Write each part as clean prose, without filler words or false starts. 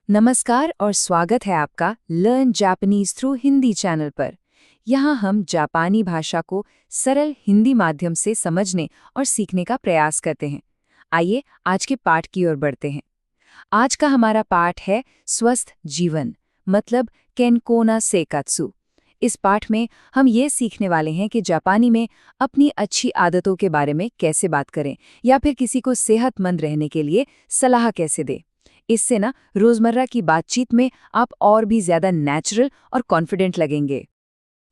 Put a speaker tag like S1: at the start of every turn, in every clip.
S1: नमस्कार और स्वागत है आपका learn Japanese through Hindi channel पर। यहाँ हम जापानी भाषा को सरल हिंदी माध्यम से समझने और सीखने का प्रयास करते हैं। आइए आज के पाठ की ओर बढ़ते हैं। आज का हमारा पाठ है स्वस्थ जीवन, मतलब केनकोना सेकात्सु। इस पाठ में हम ये सीखने वाले हैं कि जापानी में अपनी अच्छी आदतों के बारे में कैसे बात करें या फिर किसी को सेहतमंद रहने के लिए सलाह कैसे दें। इससे ना रोजमर्रा की बातचीत में आप और भी ज्यादा नेचुरल और कॉन्फिडेंट लगेंगे।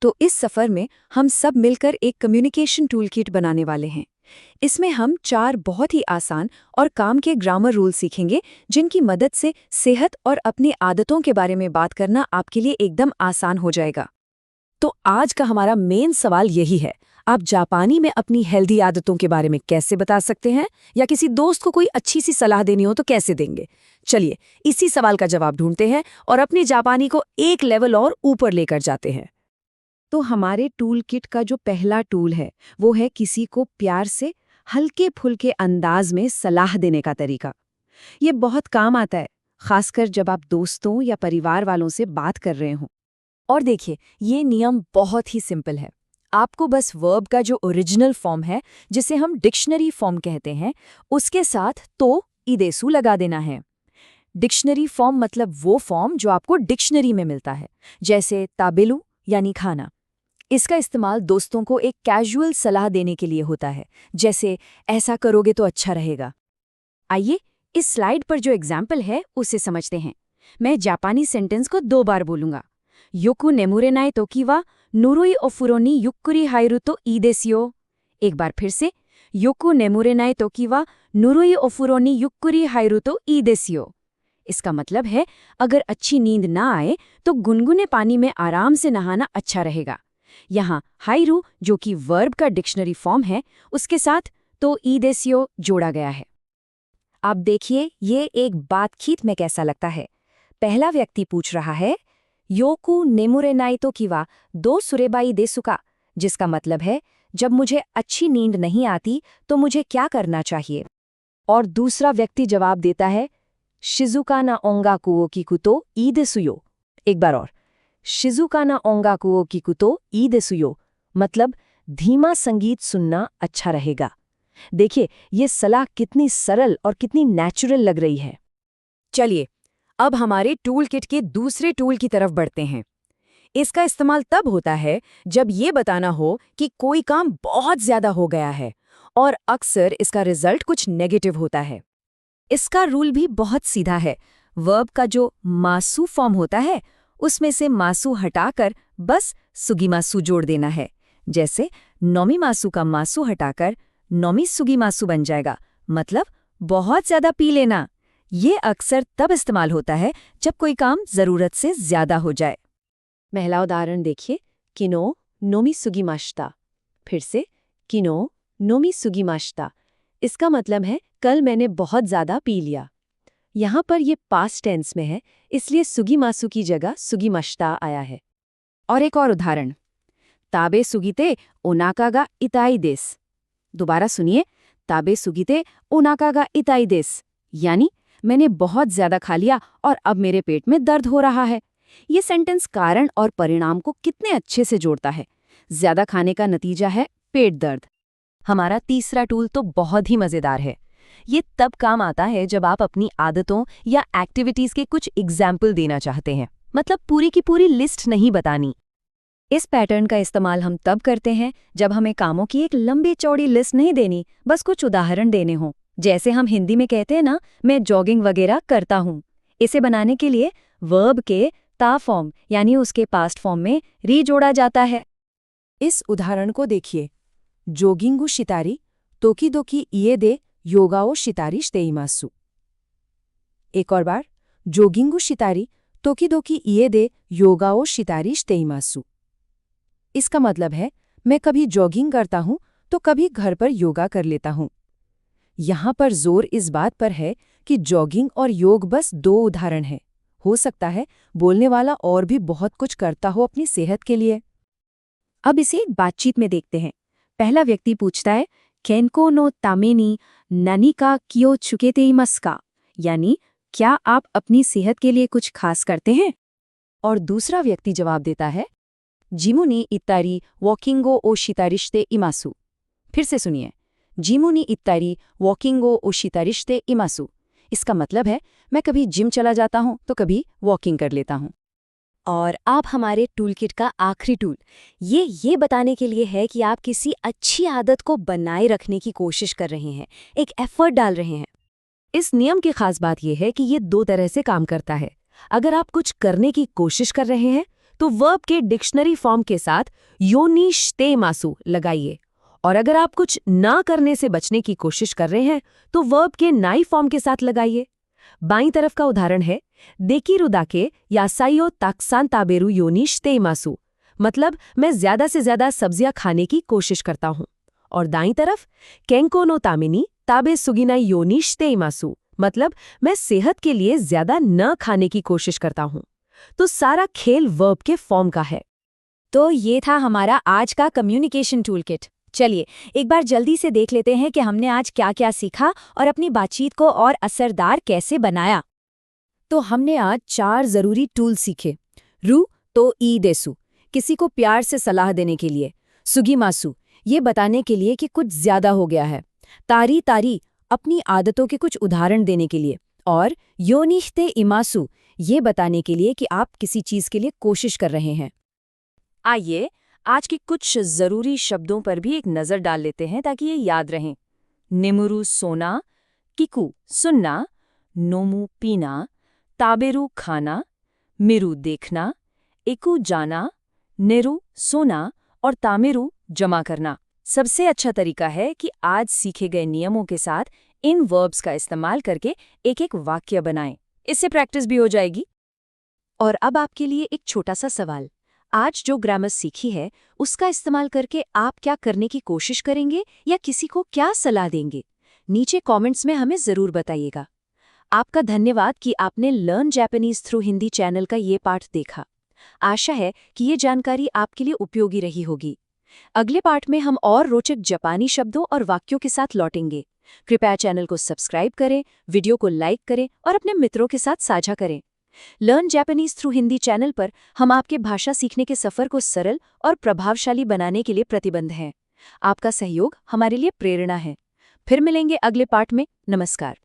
S2: तो इस सफर में हम सब मिलकर एक कम्युनिकेशन टूल किट बनाने वाले हैं। इसमें हम 4 बहुत ही आसान और काम के ग्रामर रूल सीखेंगे, जिनकी मदद से सेहत और अपनी आदतों के बारे में बात करना आपके लिए एकदम आसान हो जाएगा। तो आज का हमारा मेन सवाल यही है, आप जापानी में अपनी हेल्दी आदतों के बारे में कैसे बता सकते हैं, या किसी दोस्त को कोई अच्छी सी सलाह देनी हो तो कैसे देंगे। चलिए इसी सवाल का जवाब ढूंढते हैं और अपनी जापानी को एक लेवल और ऊपर लेकर जाते हैं। तो हमारे टूल किट का जो पहला टूल है वो है किसी को प्यार से हल्के फुल्के अंदाज में सलाह देने का तरीका। ये बहुत काम आता है, खासकर जब आप दोस्तों या परिवार वालों से बात कर रहे हों। और देखिए, ये नियम बहुत ही सिंपल है। आपको बस वर्ब का जो ओरिजिनल फॉर्म है, जिसे हम डिक्शनरी फॉर्म कहते हैं, उसके साथ तो इदेसु लगा देना है। डिक्शनरी फॉर्म मतलब वो फॉर्म जो आपको डिक्शनरी में मिलता है, जैसे ताबेलु यानी खाना। इसका इस्तेमाल दोस्तों को एक कैजुअल सलाह देने के लिए होता है, जैसे ऐसा करोगे तो अच्छा रहेगा। आइए इस स्लाइड पर जो एग्जाम्पल है उसे समझते हैं। मैं जापानी सेंटेंस को 2 बार बोलूंगा। योकु नेमुरेनाई तोकी वा नुरुई ओफुरो नि युक्कुरी हाइरु तो ई देसियो। एक बार फिर से, योकु नेमुरेनाई तोकी वा नुरुई ओफुरो नि युक्कुरी हाइरु तो ई देसियो। इसका मतलब है, अगर अच्छी नींद ना आए तो गुनगुने पानी में आराम से नहाना अच्छा रहेगा। यहाँ हाइरु, जो कि वर्ब का डिक्शनरी फॉर्म है, उसके साथ तो ई देसियो जोड़ा गया है। अब देखिए ये एक बातचीत में कैसा लगता है। पहला व्यक्ति पूछ रहा है, योकु नेमुरेनाई तोकी वा दो सुरेबाई देसुका, जिसका मतलब है, जब मुझे अच्छी नींद नहीं आती तो मुझे क्या करना चाहिए। और दूसरा व्यक्ति जवाब देता है, शिजुका ना ओंगाकु ओ किकु तो ई देसुयो। एक बार और, शिजुका ना ओंगाकु ओ किकु तो ई देसुयो, मतलब धीमा संगीत सुनना अच्छा रहेगा। देखिए ये सलाह कितनी सरल और कितनी नेचुरल लग रही है। चलिए अब हमारे टूल किट के दूसरे टूल की तरफ बढ़ते हैं। इसका इस्तेमाल तब होता है जब ये बताना हो कि कोई काम बहुत ज्यादा हो गया है और अक्सर इसका रिजल्ट कुछ नेगेटिव होता है। इसका रूल भी बहुत सीधा है। वर्ब का जो मासु फॉर्म होता है, उसमें से मासु हटाकर बस सुगीमासु जोड़ देना है। जैसे नोमीमासु का मासु हटाकर नोमी सुगीमासु बन जाएगा, मतलब बहुत ज्यादा पी लेना। ये अक्सर तब इस्तेमाल होता है जब कोई काम जरूरत से ज्यादा हो जाए। पहला उदाहरण देखिए, किनो नोमी सुगीमाशिता। फिर से, किनो नोमी सुगीमाशिता। इसका मतलब है कल मैंने बहुत ज्यादा पी लिया। यहाँ पर ये पास्ट टेंस में है, इसलिए सुगीमासु की जगह सुगीमाशिता आया है। और एक और उदाहरण, ताबे सुगीते ओनाका गा इताई देस। दोबारा सुनिए, ताबे सुगीते ओनाका गा इताई देस, यानी मैंने बहुत ज्यादा खा लिया और अब मेरे पेट में दर्द हो रहा है। ये सेंटेंस कारण और परिणाम को कितने अच्छे से जोड़ता है। ज्यादा खाने का नतीजा है पेट दर्द। हमारा तीसरा टूल तो बहुत ही मजेदार है। ये तब काम आता है जब आप अपनी आदतों या एक्टिविटीज के कुछ एग्जाम्पल देना चाहते हैं, मतलब पूरी की पूरी लिस्ट नहीं बतानी। इस पैटर्न का इस्तेमाल हम तब करते हैं जब हमें कामों की एक लंबी चौड़ी लिस्ट नहीं देनी, बस कुछ उदाहरण देने हों। जैसे हम हिंदी में कहते हैं ना, मैं जॉगिंग वगैरह करता हूँ। इसे बनाने के लिए वर्ब के ता फॉर्म यानी उसके पास्ट फॉर्म में री जोड़ा जाता है। इस उदाहरण को देखिए, जोगिंगु शितारी तोकीदोकी इए दे योगाओ शितारी शितेइमासु। एक और बार, जोगिंगु शितारी तोकीदोकी इए दे योगाओ शितारी शितेइमासु। इसका मतलब है, मैं कभी जॉगिंग करता हूं तो कभी घर पर योगा कर लेता हूं। यहाँ पर जोर इस बात पर है कि जॉगिंग और योग बस 2 उदाहरण हैं। हो सकता है बोलने वाला और भी बहुत कुछ करता हो अपनी सेहत के लिए। अब इसे एक बातचीत में देखते हैं। पहला व्यक्ति पूछता है, केनको नो तामे नि नानी का कियो चुकेते इमासु का, यानी क्या आप अपनी सेहत के लिए कुछ खास करते हैं? और दूसरा व्यक्ति जवाब देता है, जिमुनी इत्तारी वॉकिंगो ओ शितारिश्ते इमासु। फिर से सुनिए, जिमुनी इत्तारी वॉकिंगो ओ शितारिश्ते इमासु। इसका मतलब है, मैं कभी जिम चला जाता हूँ तो कभी वॉकिंग कर लेता हूँ। और अब हमारे टूलकिट का आखिरी टूल ये बताने के लिए है कि आप किसी अच्छी आदत को बनाए रखने की कोशिश कर रहे हैं, एक एफर्ट डाल रहे हैं। इस नियम की खास बात यह है कि ये दो तरह से काम करता है। अगर आप कुछ करने की कोशिश कर रहे हैं तो वर्ब के डिक्शनरी फॉर्म के साथ योनिश्ते मासु लगाइए, और अगर आप कुछ ना करने से बचने की कोशिश कर रहे हैं तो वर्ब के नाई फॉर्म के साथ लगाइए। बाईं तरफ का उदाहरण है देकिरुदाके यासाइयो ताक्सान ताबेरु योनिश्ते मासु, मतलब मैं ज्यादा से ज्यादा सब्जियां खाने की कोशिश करता हूं। और दाईं तरफ केंको नो तामिनी ताबे सुगिनाई योनिश्ते इमासु, मतलब मैं सेहत के लिए ज्यादा न खाने की कोशिश करता हूं। तो सारा खेल वर्ब के फॉर्म का है। तो ये था हमारा आज का कम्युनिकेशन टूलकिट। चलिए एक बार जल्दी से देख लेते हैं कि हमने आज क्या क्या सीखा और अपनी बातचीत को और असरदार कैसे बनाया। तो हमने आज 4 जरूरी टूल सीखे। रू तो ई देसु, किसी को प्यार से सलाह देने के लिए। सुगीमासु, ये बताने के लिए कि कुछ ज्यादा हो गया है। तारी तारी, अपनी आदतों के कुछ उदाहरण देने के लिए। और योनिश्ते इमासु, ये बताने के लिए कि आप किसी चीज के लिए कोशिश कर रहे हैं। आइए आज के कुछ जरूरी शब्दों पर भी एक नजर डाल लेते हैं ताकि ये याद रहें। निमुरु सोना, किकू सुनना, नोमू पीना, ताबेरू खाना, मिरु देखना, एकू जाना, नेरू सोना और तामेरू जमा करना। सबसे अच्छा तरीका है कि आज सीखे गए नियमों के साथ इन वर्ब्स का इस्तेमाल करके एक एक वाक्य बनाएं। इससे प्रैक्टिस भी हो जाएगी। और अब आपके लिए एक छोटा सा सवाल। आज जो ग्रामर सीखी है उसका इस्तेमाल करके आप क्या करने की कोशिश करेंगे या किसी को क्या सलाह देंगे? नीचे कमेंट्स में हमें जरूर बताइएगा। आपका धन्यवाद कि आपने learn Japanese through Hindi channel का ये पाठ देखा। आशा है कि ये जानकारी आपके लिए उपयोगी रही होगी। अगले पाठ में हम और रोचक जापानी शब्दों और वाक्यों के साथ लौटेंगे। कृपया चैनल को सब्सक्राइब करें, वीडियो को लाइक करें और अपने मित्रों के साथ साझा करें। Learn Japanese through Hindi channel पर हम आपके भाषा सीखने के सफर को सरल और प्रभावशाली बनाने के लिए प्रतिबद्ध हैं। आपका सहयोग हमारे लिए प्रेरणा है। फिर मिलेंगे अगले पाठ में। नमस्कार।